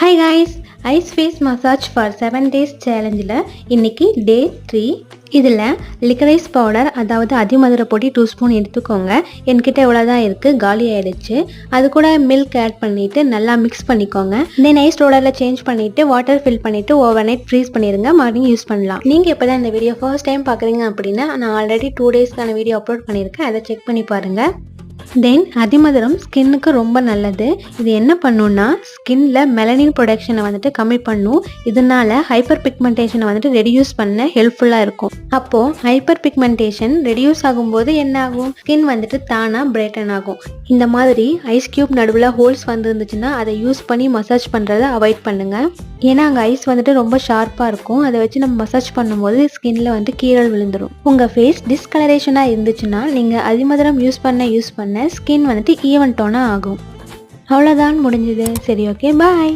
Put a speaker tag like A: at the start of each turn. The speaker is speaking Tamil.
A: Hi guys, ice face massage for 7 days சேலஞ்சில் இன்றைக்கி டே 3. இதில் லிக்கரைஸ் பவுடர், அதாவது அதிமதுர பொடி 2 ஸ்பூன் எடுத்துக்கோங்க. என்கிட்ட இவ்வளோ தான் இருக்குது, காலி ஆகிடுச்சு. அது கூட மில்க் ஆட் பண்ணிவிட்டு நல்லா மிக்ஸ் பண்ணிக்கோங்க. தென் ஐஸ் ரோலரில் சேஞ்ச் பண்ணிவிட்டு வாட்டர் ஃபில் பண்ணிவிட்டு ஓவர் நைட் ஃப்ரீஸ் பண்ணிடுங்க. மார்னிங் யூஸ் பண்ணலாம். நீங்கள் இப்போ தான் இந்த வீடியோ ஃபர்ஸ்ட் டைம் பார்க்குறீங்க அப்படின்னா நான் ஆல்ரெடி 2 daysக்கான வீடியோ அப்லோட் பண்ணியிருக்கேன், அதை செக் பண்ணி பாருங்கள். தென் அதிமதுரம் ஸ்கின்னுக்கு ரொம்ப நல்லது. இது என்ன பண்ணுன்னா ஸ்கின்ல மெலனின் ப்ரொடக்ஷனை வந்துட்டு கம்மி பண்ணும். இதனால ஹைப்பர் பிக்மெண்டேஷனை வந்துட்டு ரெடியூஸ் பண்ண ஹெல்ப்ஃபுல்லாக இருக்கும். அப்போது ஹைப்பர் பிக்மெண்டேஷன் ரெடியூஸ் ஆகும்போது என்ன ஆகும்? ஸ்கின் வந்துட்டு தானாக பிரைட்டன் ஆகும். இந்த மாதிரி ஐஸ் கியூப் நடுவில் ஹோல்ஸ் வந்துருந்துச்சுன்னா அதை யூஸ் பண்ணி மசாஜ் பண்ணுறதை அவாய்ட் பண்ணுங்கள். ஏன்னா அங்கே ஐஸ் வந்துட்டு ரொம்ப ஷார்ப்பாக இருக்கும். அதை வச்சு நம்ம மசாஜ் பண்ணும்போது ஸ்கின்ல வந்துட்டு கீறல் விழுந்துடும். உங்கள் ஃபேஸ் டிஸ்கலரேஷனாக இருந்துச்சுன்னா நீங்கள் அதிமதுரம் யூஸ் பண்ண ஸ்கின் வந்துட்டு ஈவன் டோனாக ஆகும். அவ்வளோதான், முடிஞ்சது. சரி, ஓகே, பாய்.